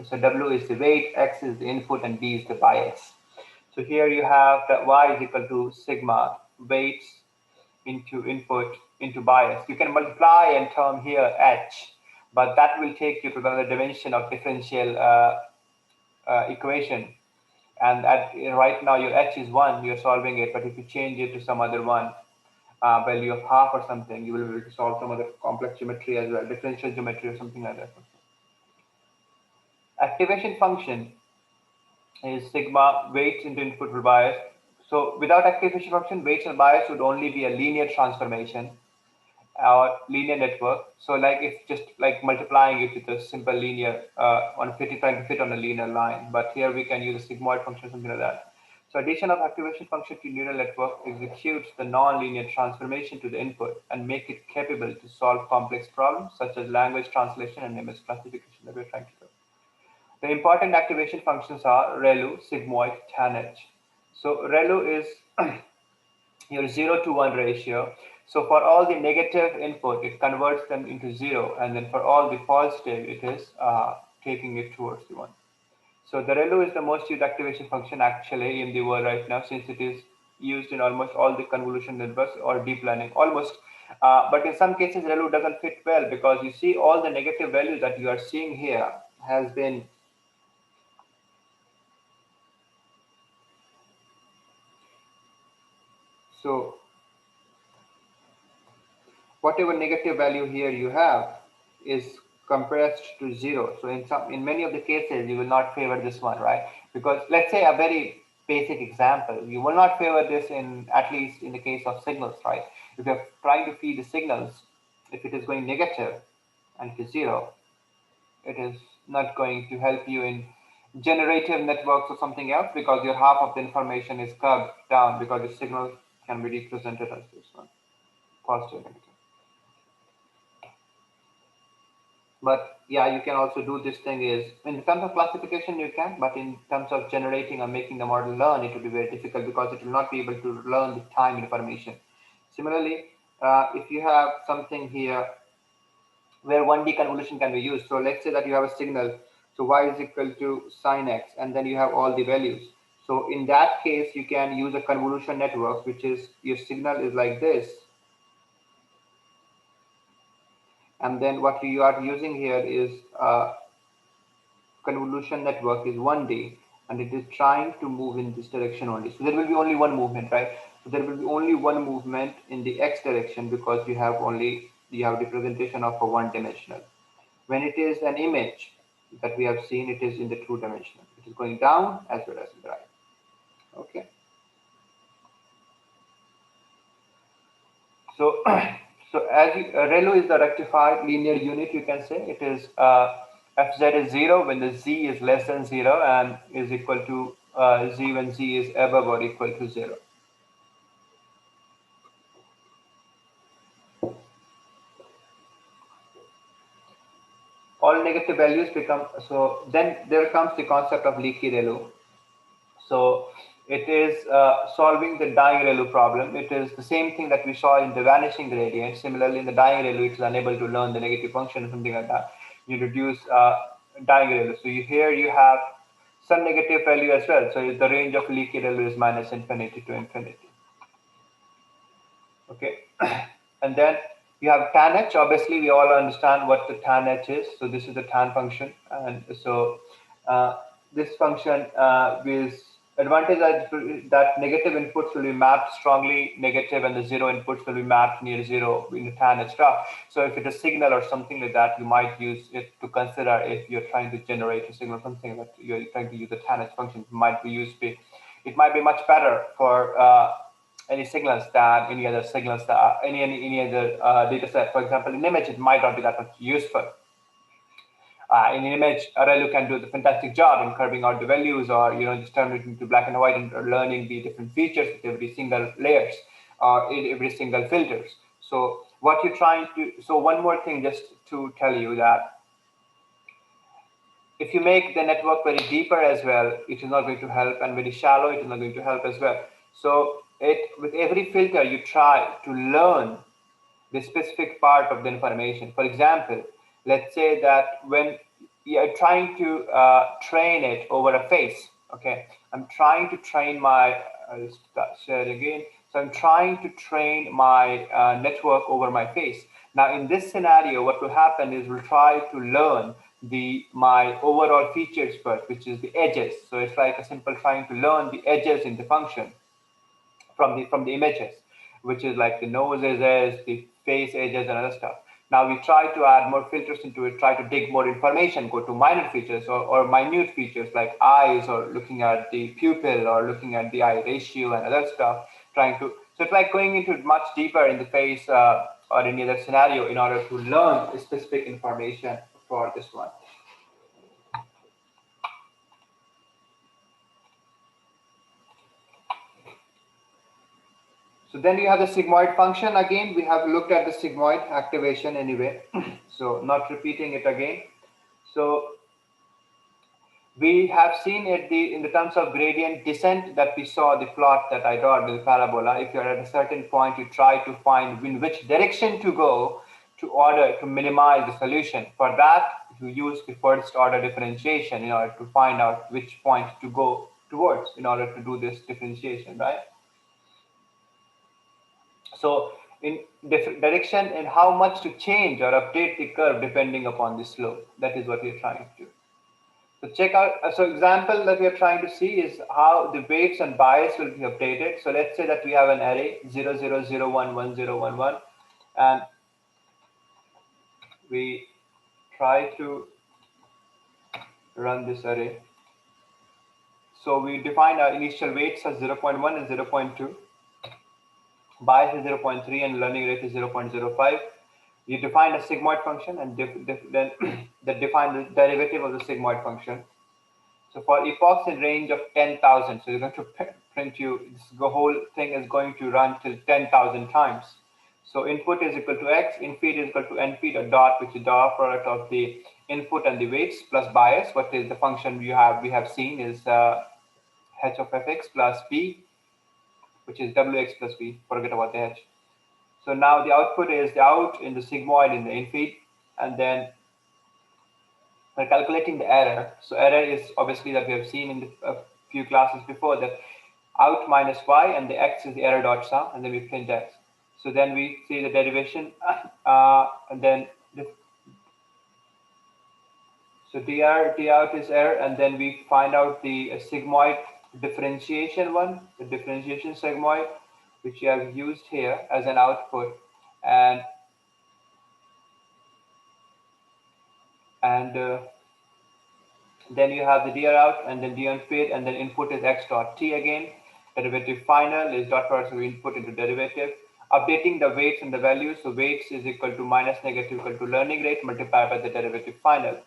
W is the weight, X is the input, and B is the bias. So here you have that Y is equal to sigma weights into input into bias. You can multiply and term here H, but that will take you to another dimension of differential equation. And right now your H is 1, you're solving it, but if you change it to some other one, value of half or something, you will be able to solve some other complex geometry as well, differential geometry or something like that. Activation function is sigma weights into input with bias. So without activation function, weights and bias would only be a linear transformation or linear network. So like it's just like multiplying it with a simple linear trying to fit on a linear line. But here we can use a sigmoid function, something like that. So addition of activation function to neural network executes the non-linear transformation to the input and make it capable to solve complex problems such as language translation and image classification that we're trying to do. The important activation functions are ReLU, sigmoid, tanh. So ReLU is your 0 to 1 ratio. So for all the negative input, it converts them into 0. And then for all the positive, it is taking it towards the 1. So the ReLU is the most used activation function actually in the world right now, since it is used in almost all the convolution networks or deep learning, almost. But in some cases, ReLU doesn't fit well because you see all the negative values that you are seeing here has been so whatever negative value here you have is compressed to 0. So in many of the cases, you will not favor this one, right? Because let's say a very basic example, you will not favor this in, at least in the case of signals, right? If you're trying to feed the signals, if it is going negative and to 0, it is not going to help you in generative networks or something else because your half of the information is curved down because the signal can be represented as this one, positive, negative. But yeah, you can also do this thing is in terms of classification you can, but in terms of generating or making the model learn, it will be very difficult because it will not be able to learn the time information. Similarly, if you have something here where 1D convolution can be used, so let's say that you have a signal, so y is equal to sine x, and then you have all the values. So in that case, you can use a convolution network, which is your signal is like this, and then what you are using here is convolution network is 1D, and it is trying to move in this direction only. So there will be only one movement, right? So there will be only one movement in the x direction because you have representation of a one dimensional. When it is an image that we have seen, it is in the two dimensional. It is going down as well as in the right. Okay. So, so as ReLU is the rectified linear unit, you can say it is Fz is 0 when the z is less than 0 and is equal to z when z is above or equal to 0. All negative values become, so then there comes the concept of leaky ReLU. So it is solving the dying ReLU problem. It is the same thing that we saw in the vanishing gradient. Similarly, in the dying ReLU, it is unable to learn the negative function or something like that. You reduce dying ReLU. So here you have some negative value as well. So the range of leaky ReLU is minus infinity to infinity. Okay, and then you have tan h. Obviously, we all understand what the tan h is. So this is the tan function, and so this function is advantage that negative inputs will be mapped strongly negative, and the zero inputs will be mapped near zero in the tan h graph. So if it is signal or something like that, you might use it to consider if you're trying to generate a signal, something that you're trying to use the tan h function. It might be used. It might be much better for any signals than any other signals that any other data set. For example, in image, it might not be that much useful. In an image, ReLU can do the fantastic job in carving out the values, or just turn it into black and white and learning the different features with every single layers or in every single filters. So what you're trying to, so one more thing just to tell you that if you make the network very deeper as well, it is not going to help, and very shallow, it is not going to help as well. So with every filter, you try to learn the specific part of the information. For example, let's say that when you're trying to train it over a face, okay, I'm trying to train my, I'll share it again. So I'm trying to train my network over my face. Now in this scenario, what will happen is we'll try to learn my overall features first, which is the edges. So it's like a simple trying to learn the edges in the function from the images, which is like the nose edges, the face edges, and other stuff. Now we try to add more filters into it, try to dig more information, go to minor features or minute features like eyes, or looking at the pupil, or looking at the eye ratio and other stuff, trying to, so it's like going into much deeper in the face or any other scenario in order to learn specific information for this one. So then you have the sigmoid function. Again, we have looked at the sigmoid activation anyway, so not repeating it again. So we have seen it in the terms of gradient descent that we saw the plot that I draw the parabola. If you're at a certain point, you try to find in which direction to go to order to minimize the solution. For that, you use the first order differentiation in order to find out which point to go towards in order to do this differentiation, right? So in different direction and how much to change or update the curve depending upon the slope. That is what we're trying to do. So check out, so example that we are trying to see is how the weights and bias will be updated. So let's say that we have an array 0, 0, 0, 1, 1, 0, 1, 1, and we try to run this array. So we define our initial weights as 0.1 and 0.2. Bias is 0.3 and learning rate is 0.05. You define a sigmoid function and then define the derivative of the sigmoid function. So for epochs in range of 10,000, so you're going to print the whole thing is going to run till 10,000 times. So input is equal to x, infeed is equal to nfeed, a dot, which is dot product of the input and the weights plus bias. What is the function we have seen is h of fx plus b, which is wx plus b. Forget about the h. So now the output is the out in the sigmoid in the infeed, and then we're calculating the error. So error is obviously that we have seen in a few classes before, that out minus y, and the x is the error dot sum, and then we print x. So then we see the derivation, and then so d out is error, and then we find out the sigmoid differentiation one, the differentiation sigmoid, which we have used here as an output, and then you have the dr out, and then d unfeed, and then input is x dot t again. Derivative final is dot product of input into derivative. updating the weights and the values. So weights is equal to minus negative equal to learning rate multiplied by the derivative final.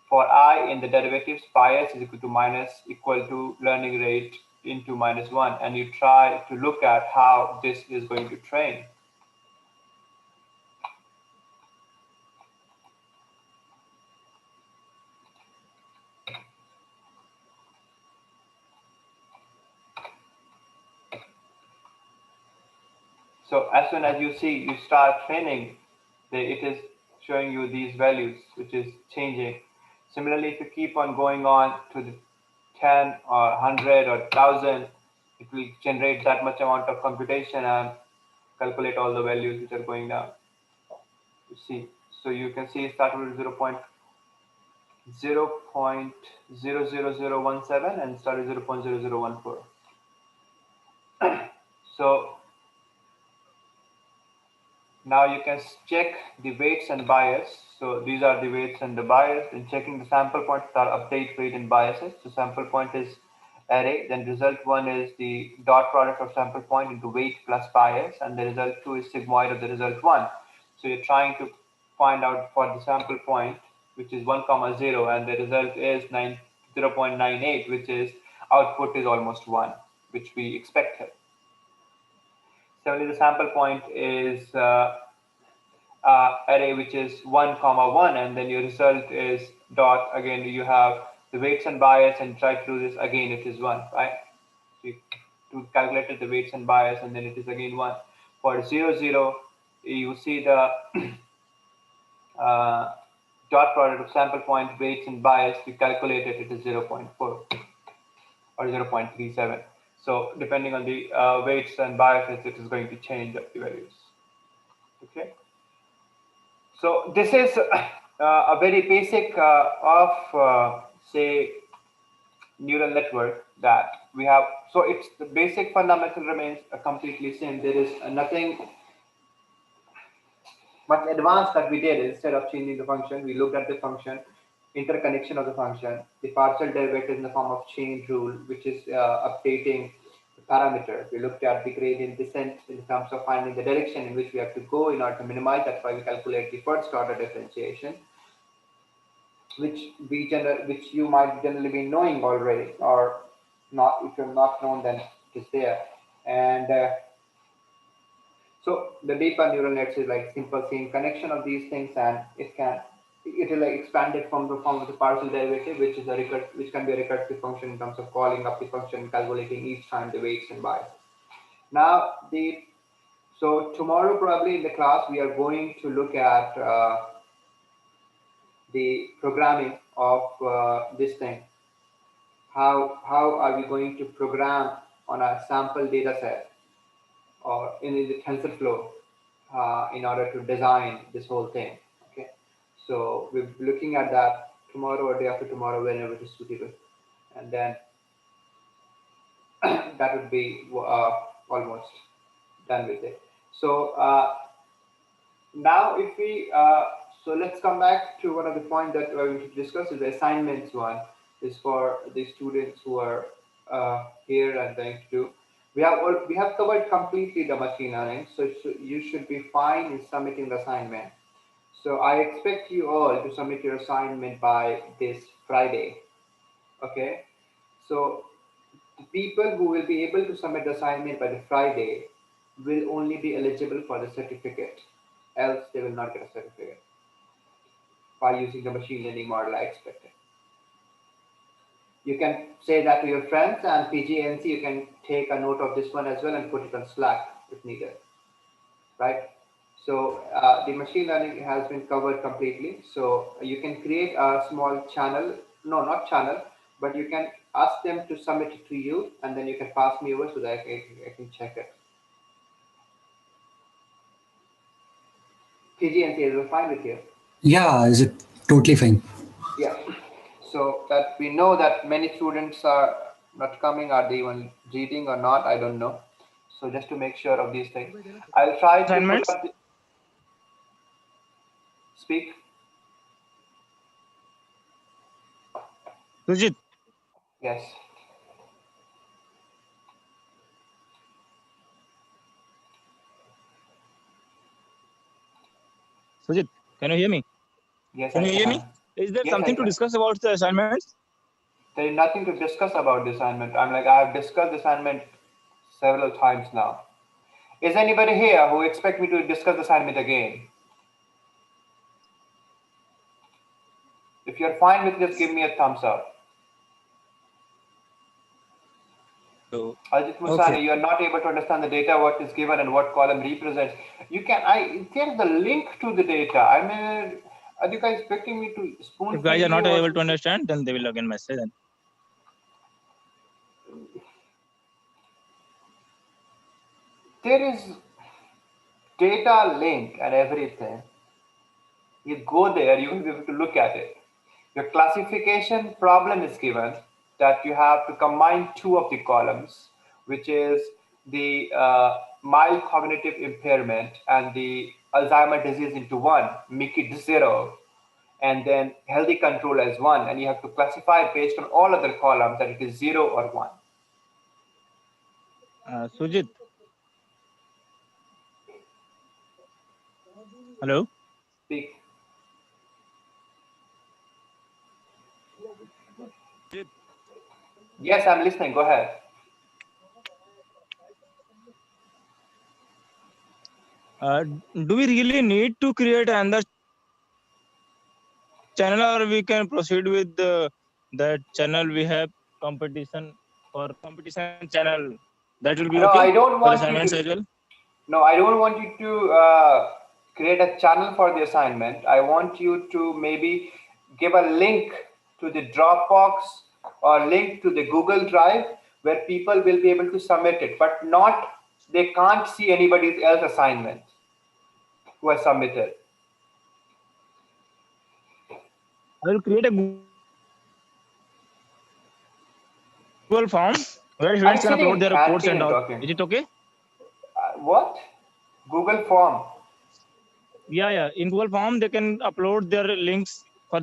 For I in the derivatives, bias is equal to minus equal to learning rate into minus 1. And you try to look at how this is going to train. So as soon as you see, you start training, it is showing you these values, which is changing. Similarly, if you keep on going on to the 10 or 100 or 1000, it will generate that much amount of computation and calculate all the values which are going down. You see, so you can see start with 0.00017 and start with 0.0014. So now you can check the weights and bias. So these are the weights and the bias. And checking the sample points are update, weight, and biases. So sample point is array. Then result 1 is the dot product of sample point into weight plus bias. And the result 2 is sigmoid of the result 1. So you're trying to find out for the sample point, which is 1, 0, and the result is 0.98, which is output is almost 1, which we expected. Similarly, the sample point is array which is 1, 1, and then your result is dot. Again, you have the weights and bias, and try to do this again, it is 1, right? So to calculate the weights and bias, and then it is again 1. For 0, 0, you see the dot product of sample point, weights, and bias. You calculate it, it is 0.4 or 0.37. So depending on the weights and biases, it is going to change the values. Okay. So this is a very basic of say neural network that we have. So it's the basic fundamental remains completely same. There is nothing much advanced that we did. Instead of changing the function, we looked at the function, interconnection of the function, the partial derivative in the form of chain rule, which is updating the parameter. We looked at the gradient descent in terms of finding the direction in which we have to go in order to minimize. That's why we calculate the first order differentiation, which which you might generally be knowing already, or not. If you're not known, then it is there. And so the deeper neural nets is like simple same connection of these things, and it will like expand it from the form of the partial derivative, which is which can be a recursive function in terms of calling up the function, calculating each time the weights and biases. Now so tomorrow probably in the class we are going to look at the programming of this thing. How are we going to program on a sample data set or in the TensorFlow in order to design this whole thing. Okay, so we're looking at that tomorrow or day after tomorrow, whenever it is suitable, and then that would be almost done with it. So now if we so let's come back to one of the points that we should discuss is the assignments one is for the students who are here and going to do. We have covered completely the machine learning, so you should be fine in submitting the assignment. So I expect you all to submit your assignment by this Friday. Okay, so the people who will be able to submit the assignment by the Friday will only be eligible for the certificate, else they will not get a certificate by using the machine learning model I expected. You can say that to your friends, and PGNC, you can take a note of this one as well and put it on Slack if needed, right? So the machine learning has been covered completely. So you can create a small channel, no, not channel, but you can ask them to submit it to you, and then you can pass me over so that I can check it. PGNC, is it fine with you? Yeah, is it totally fine? Yeah. So that we know that many students are not coming. Are they even reading or not? I don't know. So just to make sure of these things, I'll try to put up speak. Sujit, Yes. Sujit, can you hear me? Yes, Can I you hear me? can. Is there Yes, I something to can. discuss about the assignments? There is nothing to discuss about the assignment. I'm like, I have discussed the assignment several times now. Is anybody here who expect me to discuss the assignment again? If you're fine with just give me a thumbs up. So, Ajit okay. Musani, you are not able to understand the data, what is given and what column represents. You can, there's the link to the data. I mean, are you guys expecting me to spoon If guys feed are you not or able to understand, then they will again message. Then. there is data link and everything. You go there, you will be able to look at it. Your classification problem is given that you have to combine two of the columns, which is the mild cognitive impairment and the Alzheimer disease into one, make it zero, and then healthy control as one. And you have to classify based on all other columns that it is zero or one. Sujit. Hello. Speak. Yes, I'm listening. Go ahead. Do we really need to create another channel, or we can proceed with that channel we have competition or competition channel? That will be No, okay I don't for want you assignments to. as well. No, I don't want you to create a channel for the assignment. I want you to maybe give a link to the Dropbox or link to the Google Drive where people will be able to submit it, but not, they can't see anybody else's assignment who has submitted. I will create a Google form where I'm students can sitting upload and their codes chatting and and all. talking. Is it okay? What? Google Form. Yeah. In Google form, they can upload their links for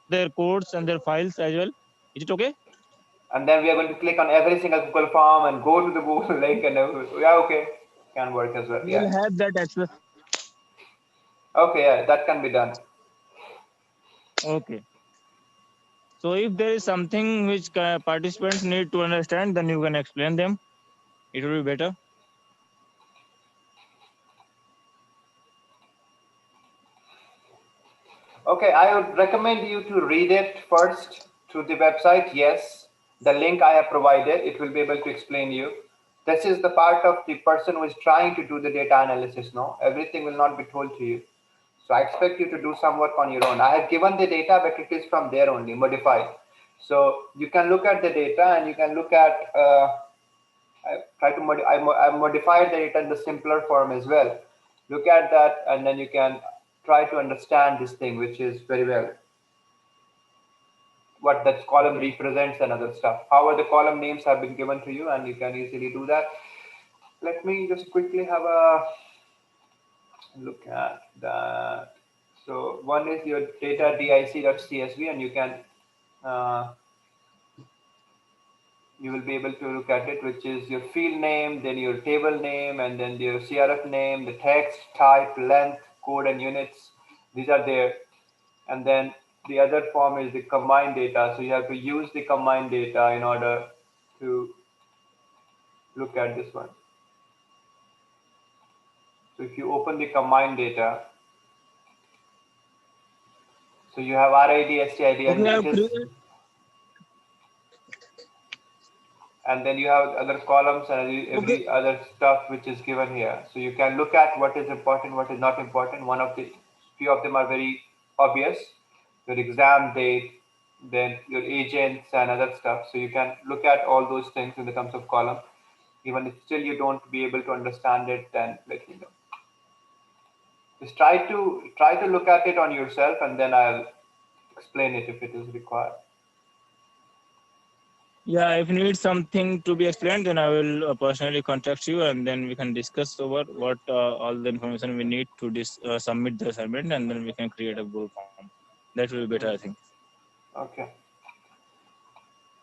their codes and their files as well. Is it okay? And then we are going to click on every single Google Form and go to the Google link and yeah, okay. Can work as well. We Yeah. will have that access. Okay, yeah, that can be done. Okay. So if there is something which participants need to understand, then you can explain them. It will be better. Okay, I would recommend you to read it first through the website. Yes, the link I have provided, it will be able to explain you. This is the part of the person who is trying to do the data analysis. No, everything will not be told to you. So I expect you to do some work on your own. I have given the data, but it is from there only, modified. So you can look at the data and you can look at, I modified the data in the simpler form as well. Look at that and then you can try to understand this thing, which is very well what that column Okay. represents and other stuff. However, the column names have been given to you and you can easily do that. Let me just quickly have a look at that. So one is your data dic.csv and you can you will be able to look at it, which is your field name, then your table name, and then your CRF name, the text, type, length, code, and units. These are there. And then the other form is the combined data. So you have to use the combined data in order to look at this one. So if you open the combined data, so you have RID, STID, and Okay. I it have is, and then you have other columns and Okay. every other stuff which is given here. So you can look at what is important, what is not important. One of the few of them are very obvious. Your exam date, then your agents and other stuff. So you can look at all those things in the terms of column. Even if still you don't be able to understand it, then let me know. Just try to look at it on yourself, and then I'll explain it if it is required. Yeah, if you need something to be explained, then I will personally contact you, and then we can discuss over what all the information we need to submit the assignment, and then we can create a Google form. That will be better, I think. Okay.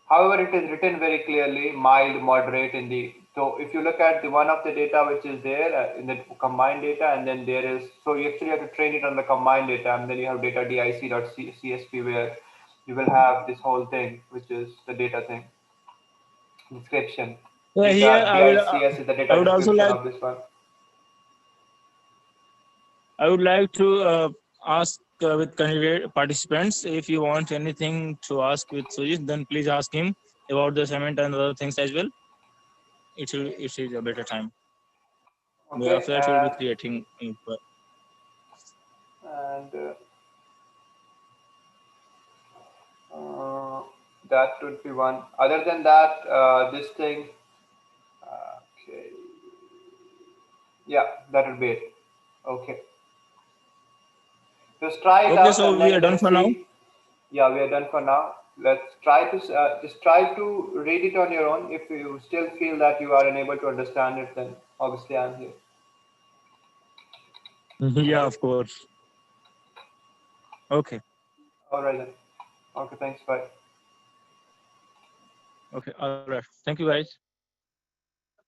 However, it is written very clearly, mild, moderate in the So if you look at the one of the data which is there in the combined data, and then there is, so you actually have to train it on the combined data, and then you have data dic.csv where you will have this whole thing, which is the data thing, description. So here Data dics is the I data would also description like of this one. I would like to ask with candidate participants, if you want anything to ask with Sujit, then please ask him about the assignment and other things as well. It is a better time. Okay, After that, we'll be creating. and that would be one. Other than that, this thing. Okay. Yeah, that would be it. Okay. Just try it Okay, out, so and we are then done let's for now. see. Yeah, we are done for now. Let's try to just try to read it on your own. If you still feel that you are unable to understand it, then obviously I'm here. Yeah, of course. Okay. All right then. Okay, thanks. Bye. Okay. All right. Thank you, guys.